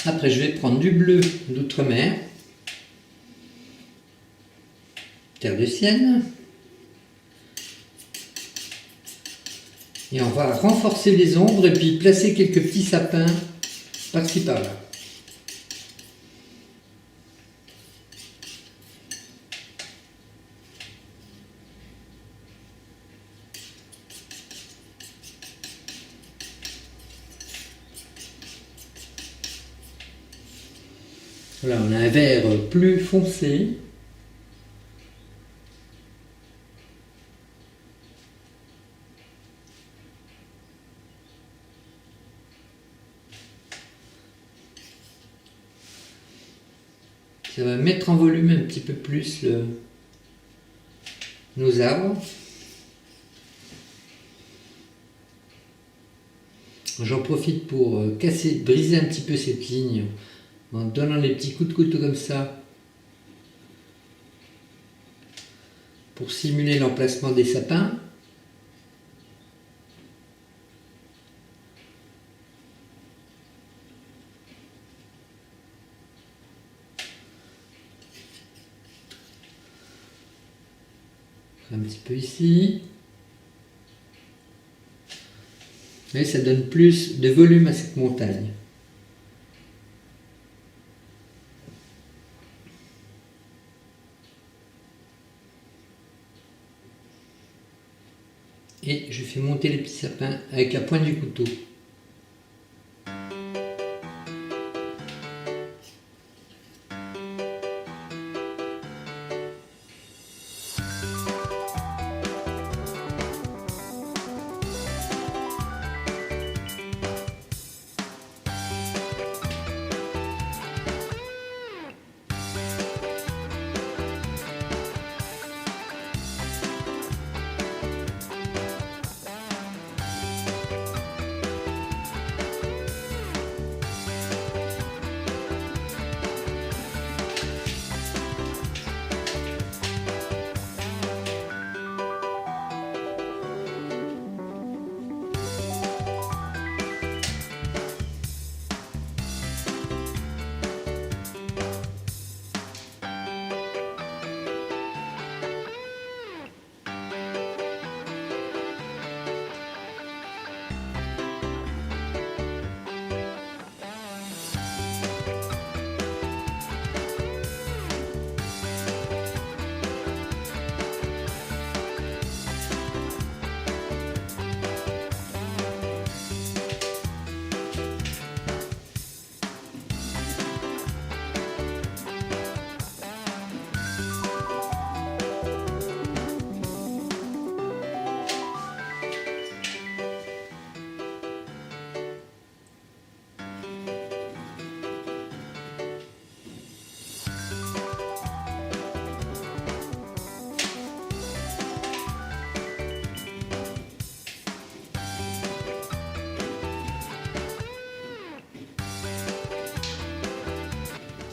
Après, je vais prendre du bleu d'outre-mer, terre de Sienne, et on va renforcer les ombres et puis placer quelques petits sapins par-ci par-là. Voilà, on a un vert plus foncé. Ça va mettre en volume un petit peu plus nos arbres. J'en profite pour briser un petit peu cette ligne en donnant des petits coups de couteau comme ça pour simuler l'emplacement des sapins. Un petit peu ici. Et ça donne plus de volume à cette montagne. Et je fais monter les petits sapins avec la pointe du couteau.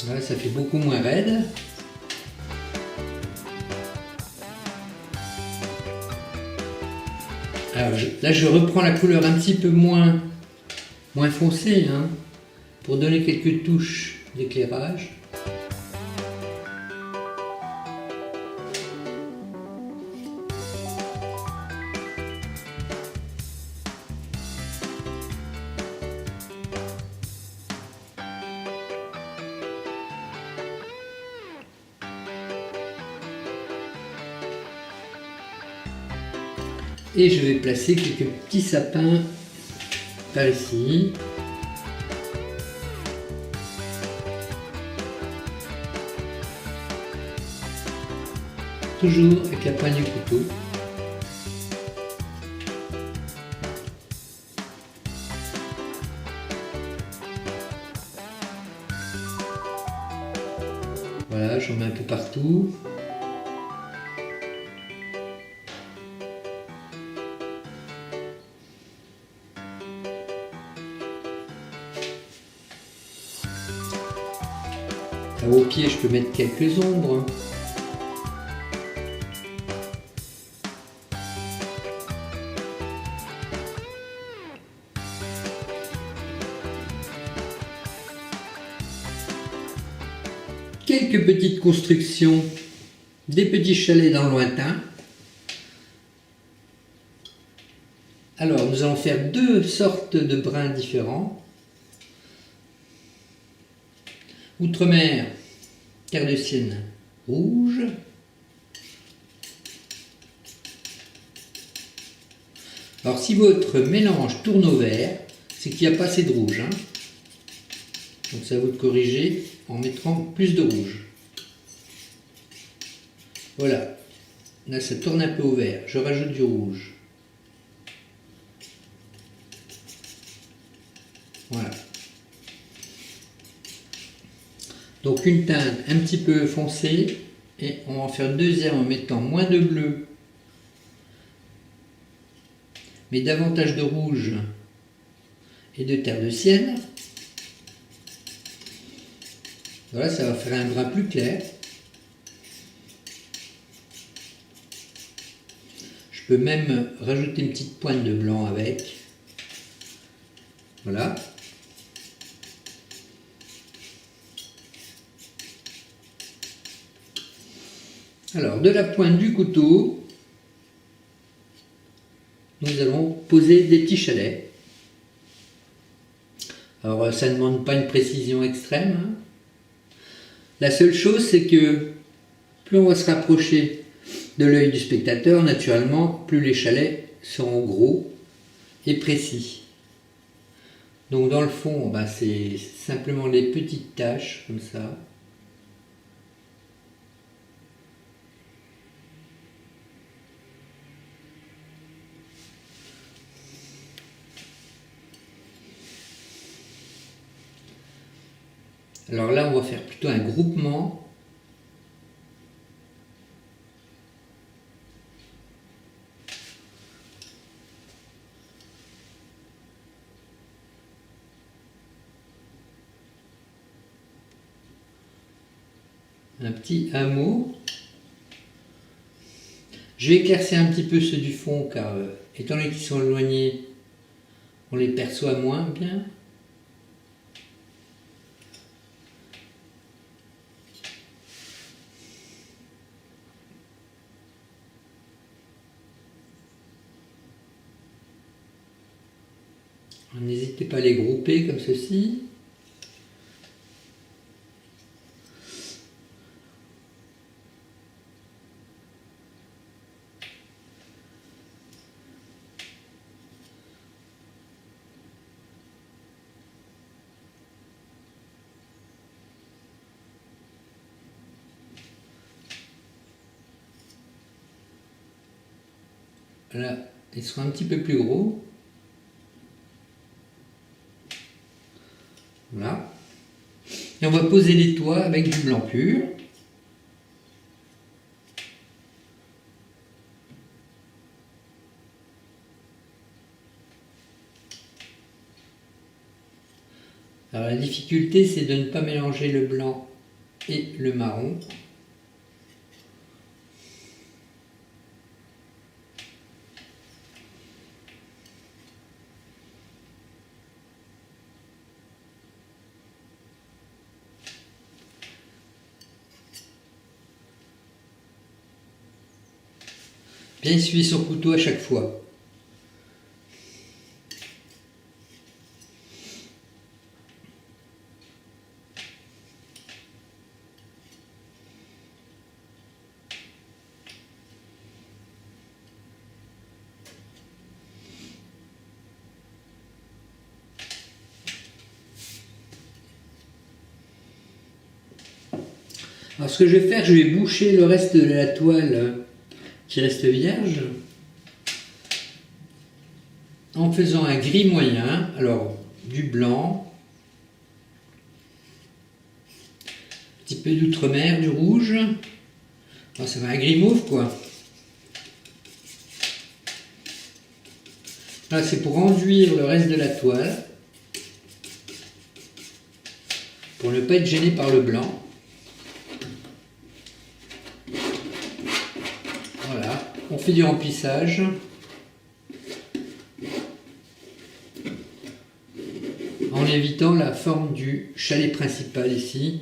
Là, ça fait beaucoup moins raide. Alors là, je reprends la couleur un petit peu moins foncée, hein, pour donner quelques touches d'éclairage. Et je vais placer quelques petits sapins par ici. Toujours avec la pointe du couteau. Voilà, j'en mets un peu partout. Au pied, je peux mettre quelques ombres. quelques petites constructions, des petits chalets dans le lointain. Alors, nous allons faire deux sortes de brins différents. Outre-mer, terre de sienne rouge. Alors, si votre mélange tourne au vert, c'est qu'il n'y a pas assez de rouge, hein. Donc, c'est à vous de corriger en mettant plus de rouge. Voilà. Là, ça tourne un peu au vert. Je rajoute du rouge. Voilà. Donc une teinte un petit peu foncée et on va en faire une deuxième en mettant moins de bleu mais davantage de rouge et de terre de sienne. Voilà, ça va faire un brun plus clair. Je peux même rajouter une petite pointe de blanc avec. Voilà. Alors, de la pointe du couteau, nous allons poser des petits chalets. Alors, ça ne demande pas une précision extrême, hein. La seule chose, c'est que plus on va se rapprocher de l'œil du spectateur, naturellement, plus les chalets seront gros et précis. Donc, dans le fond, c'est simplement les petites taches, comme ça. Alors là, on va faire plutôt un groupement. Un petit hameau. Je vais éclaircir un petit peu ceux du fond car étant donné qu'ils sont éloignés, on les perçoit moins bien. N'hésitez pas à les grouper comme ceci. Là, ils seront un petit peu plus gros. Voilà. Et on va poser les toits avec du blanc pur. Alors la difficulté, c'est de ne pas mélanger le blanc et le marron. Bien essuyer son couteau à chaque fois. Alors ce que je vais faire, je vais boucher le reste de la toile qui reste vierge en faisant un gris moyen, alors du blanc, un petit peu d'outre-mer, du rouge, alors, ça va un gris mauve quoi. Là c'est pour enduire le reste de la toile, pour ne pas être gêné par le blanc. Voilà, on fait du remplissage. En évitant la forme du chalet principal ici.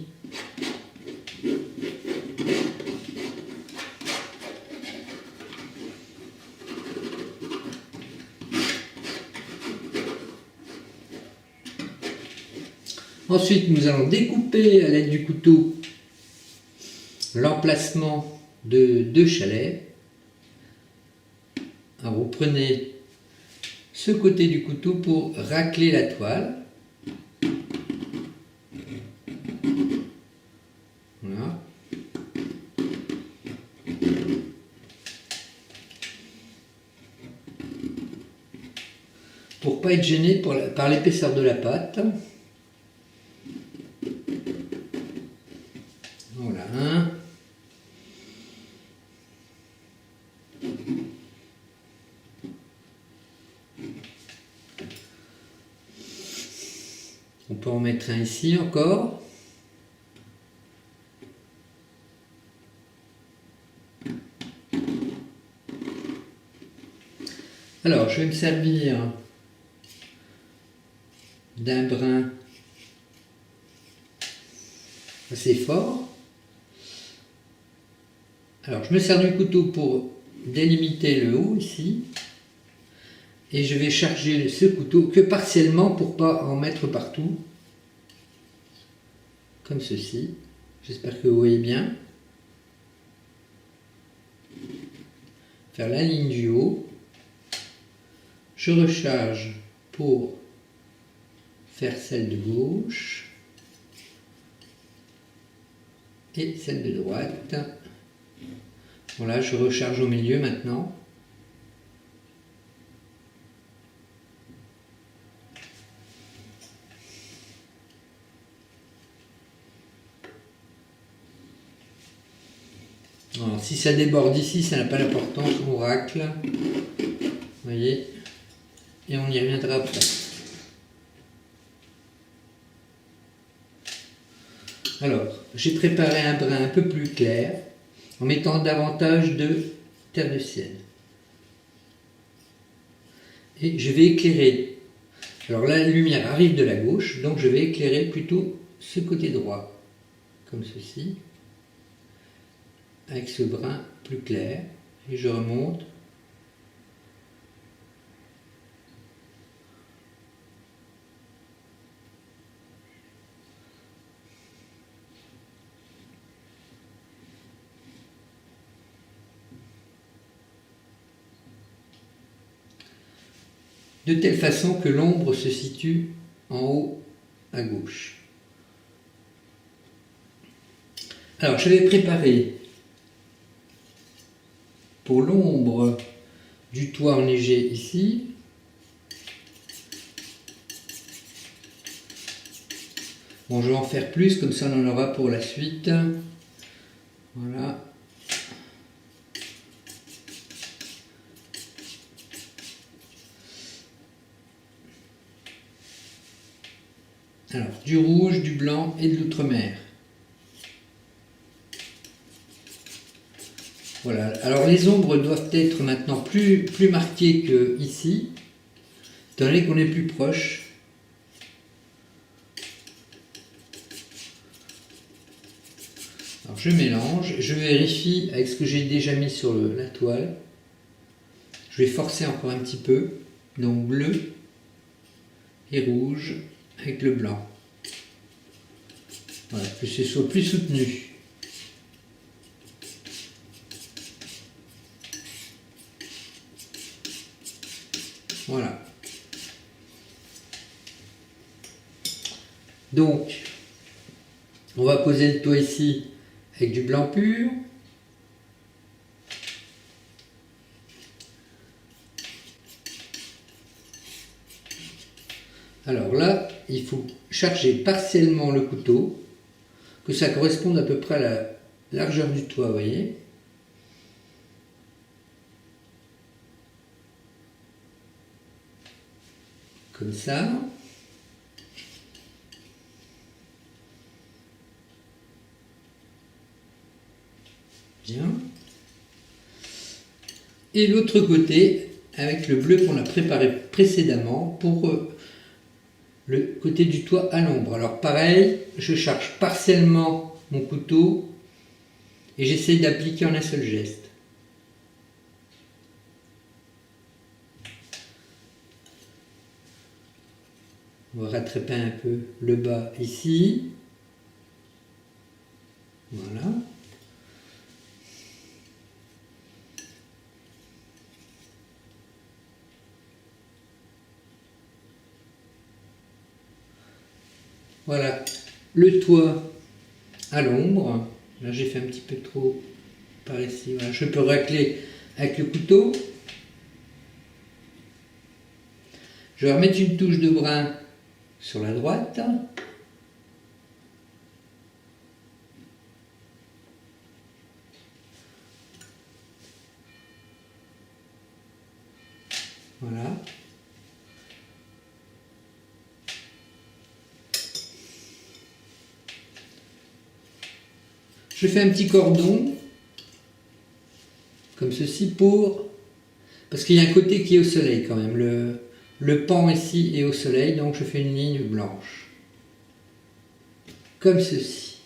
Ensuite, nous allons découper à l'aide du couteau l'emplacement de 2 chalets. Alors, vous prenez ce côté du couteau pour racler la toile. Voilà. Pour ne pas être gêné par l'épaisseur de la pâte. Voilà. On peut en mettre un ici encore. Alors, je vais me servir d'un brin assez fort. Alors, je me sers du couteau pour délimiter le haut ici. Et je vais charger ce couteau que partiellement pour ne pas en mettre partout. Comme ceci. J'espère que vous voyez bien. Faire la ligne du haut. Je recharge pour faire celle de gauche. Et celle de droite. Voilà, je recharge au milieu maintenant. Alors, si ça déborde ici, ça n'a pas d'importance, on racle. Vous voyez, et on y reviendra après. Alors, j'ai préparé un brin un peu plus clair en mettant davantage de terre de sienne. Et je vais éclairer. Alors la lumière arrive de la gauche, donc je vais éclairer plutôt ce côté droit, comme ceci, avec ce brin plus clair, et je remonte. De telle façon que l'ombre se situe en haut à gauche. Alors je vais préparer pour l'ombre du toit enneigé ici. Bon, je vais en faire plus, comme ça on en aura pour la suite. Voilà. Alors, du rouge, du blanc et de l'outre-mer. Voilà. Alors, les ombres doivent être maintenant plus marquées qu'ici, étant donné qu'on est plus proche. Alors, je mélange, je vérifie avec ce que j'ai déjà mis sur la toile. Je vais forcer encore un petit peu. Donc, bleu et rouge avec le blanc. Voilà, que ce soit plus soutenu. Voilà. Donc, on va poser le toit ici avec du blanc pur. Alors là, il faut charger partiellement le couteau, que ça corresponde à peu près à la largeur du toit, vous voyez. Comme ça. Bien. Et l'autre côté, avec le bleu qu'on a préparé précédemment pour le côté du toit à l'ombre. Alors pareil, je charge partiellement mon couteau et j'essaie d'appliquer en un seul geste. On va rattraper un peu le bas ici. Voilà. Voilà, le toit à l'ombre. Là j'ai fait un petit peu trop par ici. Voilà. Je peux racler avec le couteau. Je vais remettre une touche de brun sur la droite. Voilà. Je fais un petit cordon, comme ceci, parce qu'il y a un côté qui est au soleil quand même. Le pan ici est au soleil, donc je fais une ligne blanche. Comme ceci.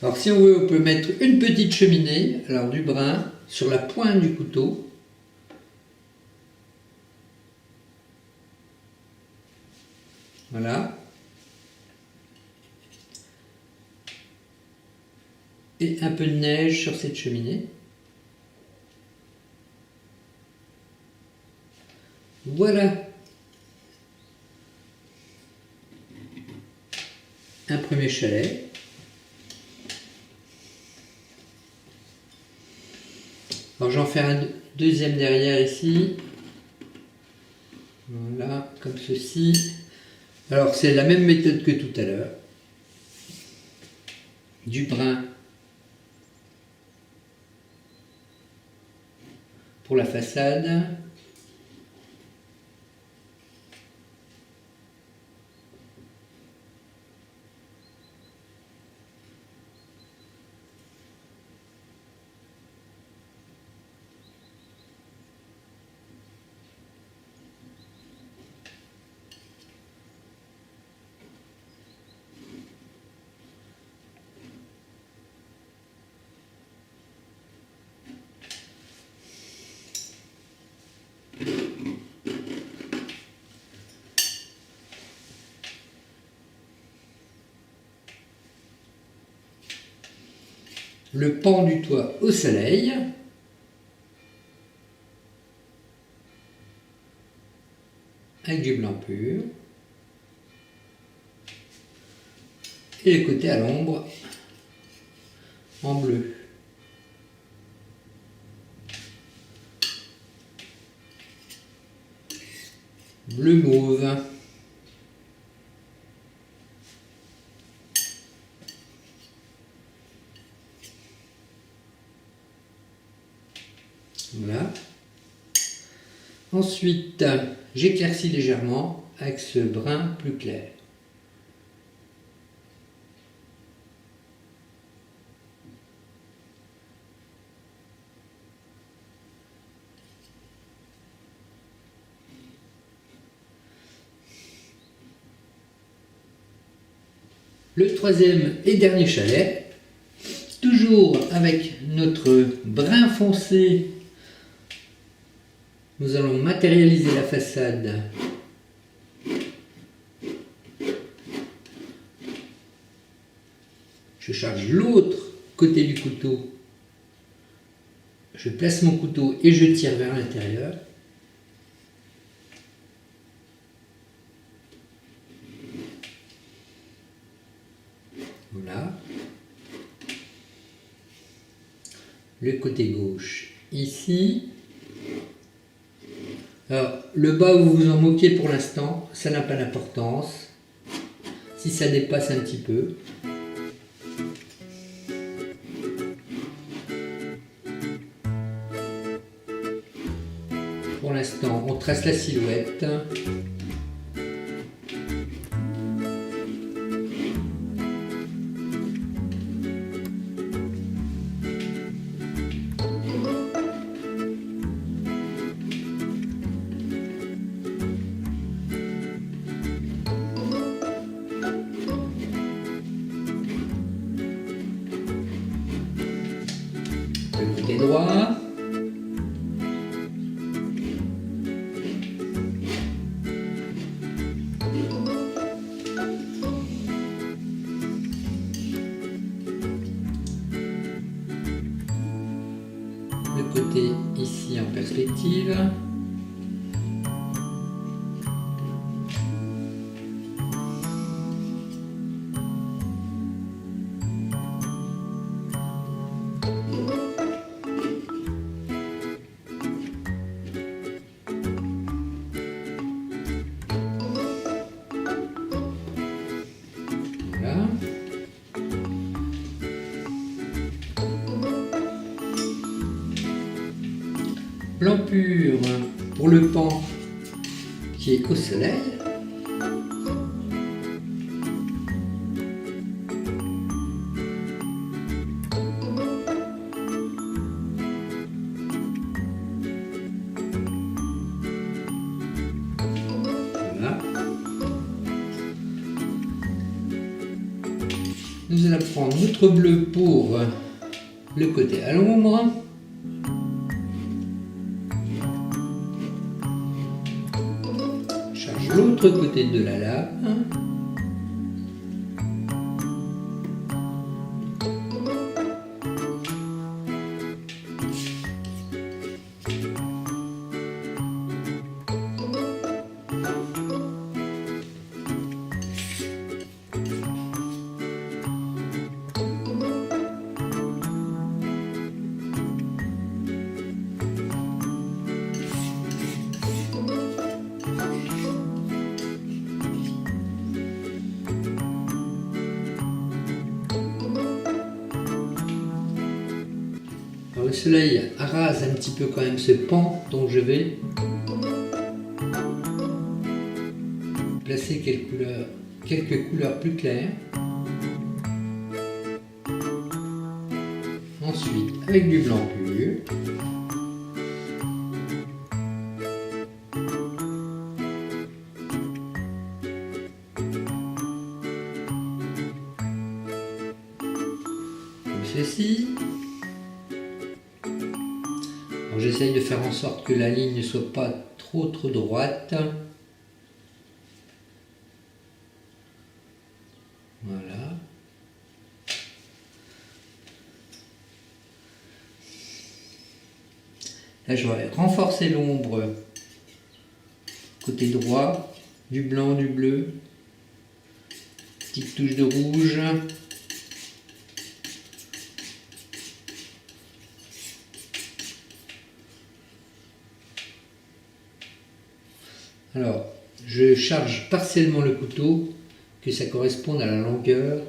Alors si on veut, on peut mettre une petite cheminée, alors du brun, sur la pointe du couteau. Voilà. Et un peu de neige sur cette cheminée. Voilà. Un premier chalet. Alors j'en fais un deuxième derrière ici. Voilà, comme ceci. Alors c'est la même méthode que tout à l'heure. Du brun pour la façade. Le pan du toit au soleil. Avec du blanc pur. Et les côtés à l'ombre en bleu. Bleu mauve. Voilà. Ensuite, j'éclaircis légèrement avec ce brun plus clair. Le troisième et dernier chalet, toujours avec notre brun foncé, nous allons matérialiser la façade. Je charge l'autre côté du couteau. Je place mon couteau et je tire vers l'intérieur. Voilà. Le côté gauche ici. Alors, le bas, vous vous en moquez pour l'instant, ça n'a pas d'importance. Si ça dépasse un petit peu. Pour l'instant, on trace la silhouette. Le côté droit. perspective. Voilà. Blanc pur pour le pan qui est au soleil. Voilà. Nous allons prendre notre bleu pour le côté à l'ombre. Charge l'autre côté de la lame. Alors le soleil arrase un petit peu quand même ce pan, donc je vais placer quelques couleurs plus claires. Ensuite, avec du blanc pur, comme ceci. J'essaye de faire en sorte que la ligne ne soit pas trop droite. Voilà. Là, je vais renforcer l'ombre côté droit, du blanc, du bleu, petite touche de rouge. Alors, je charge partiellement le couteau, que ça corresponde à la longueur.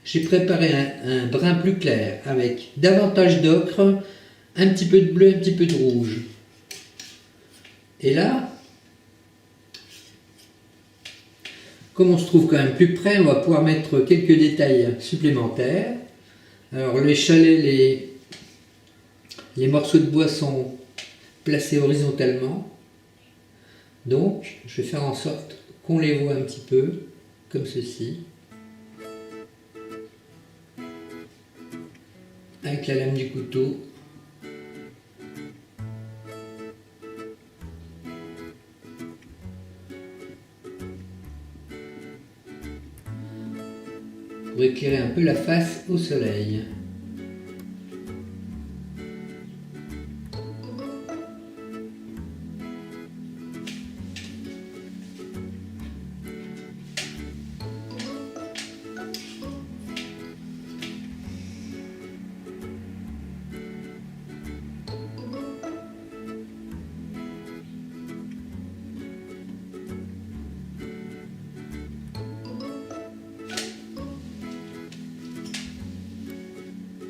J'ai préparé un brin plus clair avec davantage d'ocre, un petit peu de bleu, un petit peu de rouge. Et là, comme on se trouve quand même plus près, on va pouvoir mettre quelques détails supplémentaires. Alors les chalets, les morceaux de bois sont placés horizontalement, donc je vais faire en sorte qu'on les voit un petit peu, comme ceci, avec la lame du couteau. Pour éclairer un peu la face au soleil.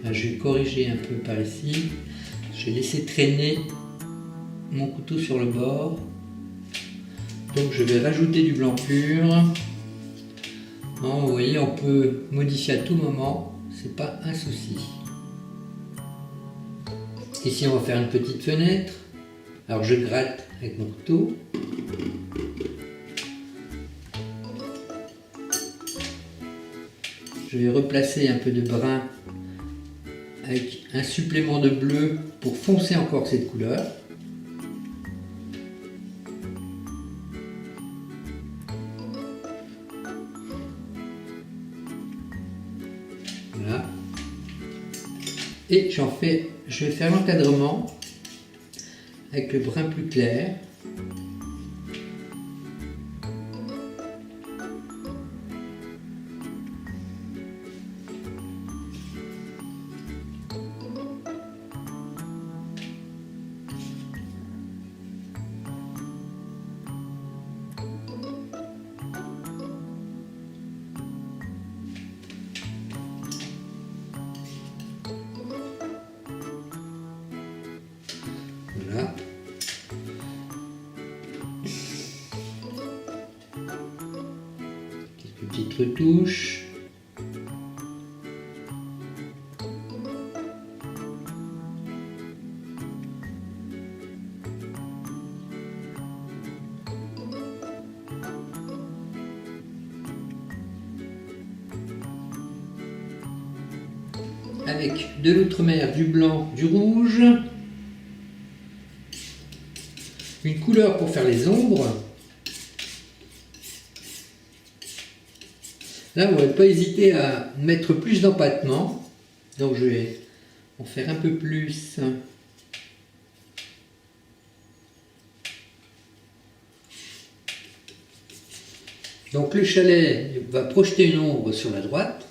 Là, je vais corriger un peu par ici. Je vais laisser traîner mon couteau sur le bord. Donc je vais rajouter du blanc pur. Non, vous voyez, on peut modifier à tout moment, c'est pas un souci. Ici on va faire une petite fenêtre. Alors je gratte avec mon couteau. Je vais replacer un peu de brun avec un supplément de bleu pour foncer encore cette couleur. Voilà. Et je vais faire l'encadrement avec le brun plus clair. Voilà. Quelques petites retouches. Avec de l'outre-mer, du blanc, du rouge. Une couleur pour faire les ombres. Là, on ne va pas hésiter à mettre plus d'empattement. Donc je vais en faire un peu plus. Donc le chalet va projeter une ombre sur la droite.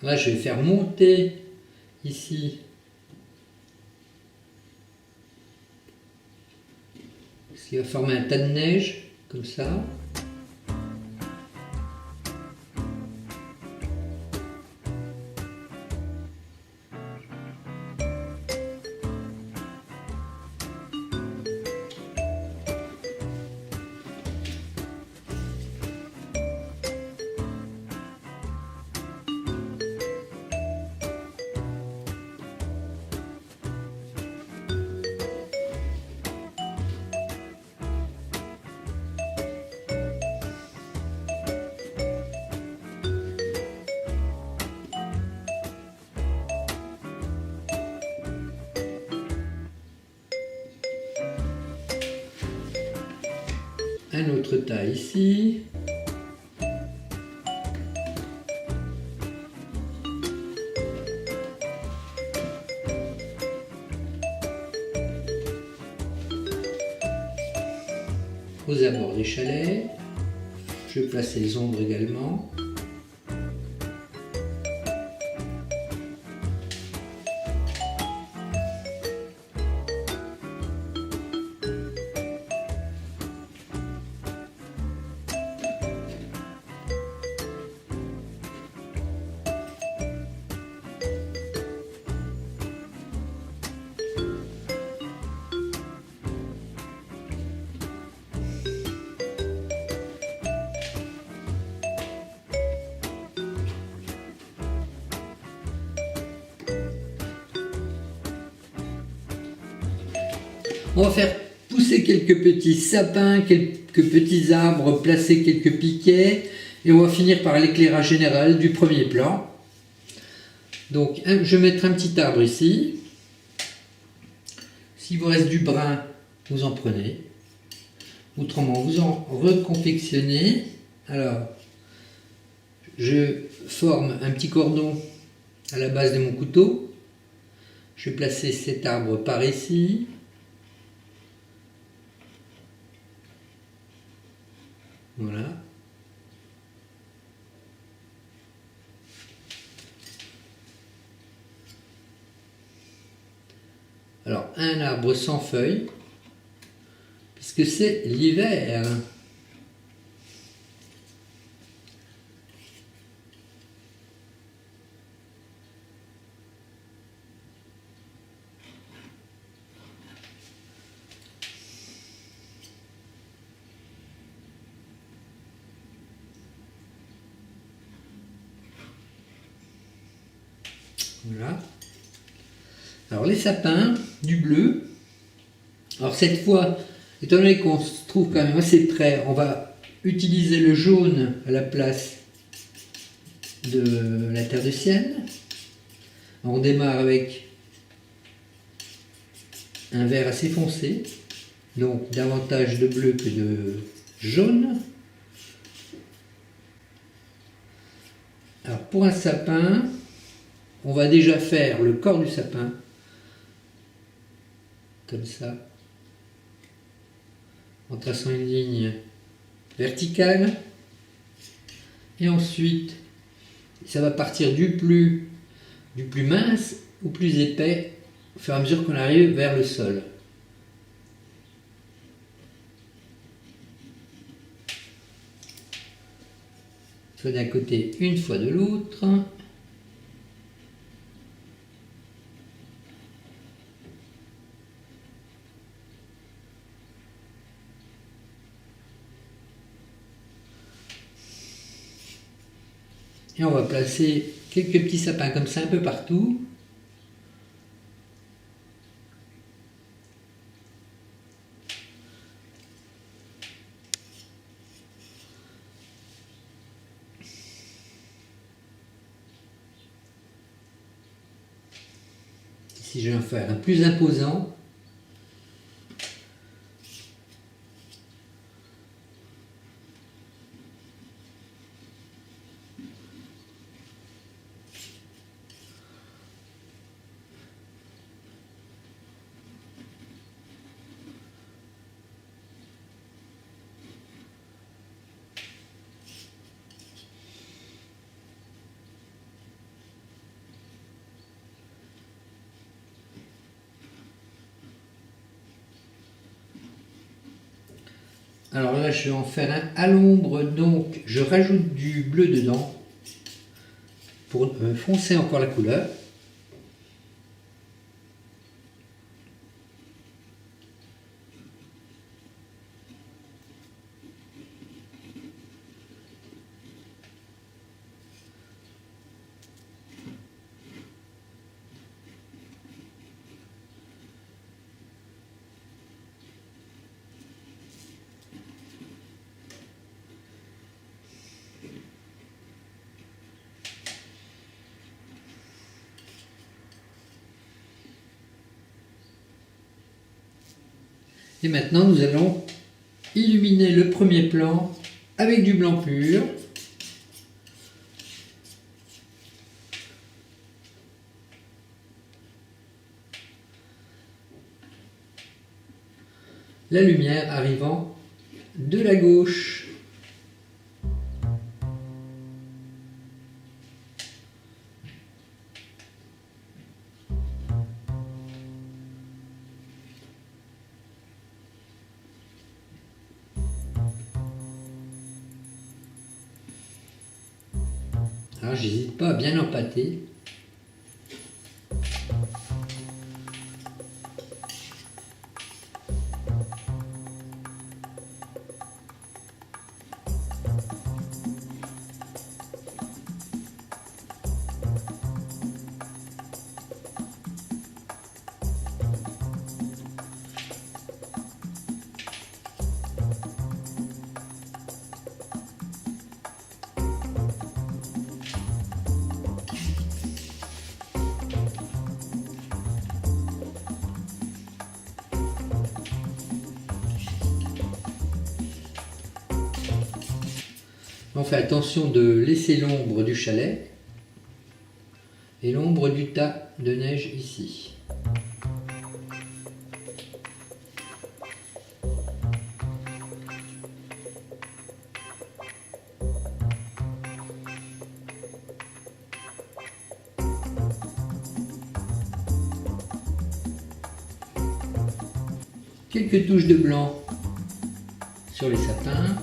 Là, je vais faire monter ici ce qui va former un tas de neige, comme ça. Un autre tas ici. Aux abords des chalets. Je vais placer les ombres également. On va faire pousser quelques petits sapins, quelques petits arbres, placer quelques piquets et on va finir par l'éclairage général du premier plan. Donc je vais mettre un petit arbre ici. S'il vous reste du brun, vous en prenez. Autrement, vous en reconfectionnez. Alors, je forme un petit cordon à la base de mon couteau. Je vais placer cet arbre par ici. Voilà. Alors, un arbre sans feuilles, puisque c'est l'hiver. Voilà. Alors les sapins, du bleu. Alors cette fois, étant donné qu'on se trouve quand même assez près, on va utiliser le jaune à la place de la terre de Sienne. On démarre avec un vert assez foncé, donc davantage de bleu que de jaune. Alors pour un sapin, on va déjà faire le corps du sapin, comme ça, en traçant une ligne verticale. Et ensuite, ça va partir du plus mince au plus épais au fur et à mesure qu'on arrive vers le sol. Soit d'un côté, une fois de l'autre. Et on va placer quelques petits sapins comme ça un peu partout. Si je vais en faire un plus imposant, alors là je vais en faire un à l'ombre, donc je rajoute du bleu dedans pour foncer encore la couleur. Et maintenant nous allons illuminer le premier plan avec du blanc pur. La lumière arrivant de la gauche. Alors j'hésite pas à bien empâter. On fait attention de laisser l'ombre du chalet et l'ombre du tas de neige ici. Quelques touches de blanc sur les sapins.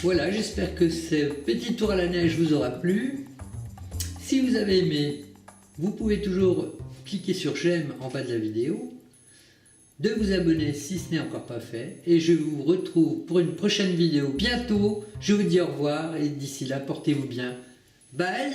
Voilà, j'espère que ce petit tour à la neige vous aura plu. Si vous avez aimé, vous pouvez toujours cliquer sur j'aime en bas de la vidéo, de vous abonner si ce n'est encore pas fait, et je vous retrouve pour une prochaine vidéo bientôt. Je vous dis au revoir et d'ici là, portez-vous bien. Bye!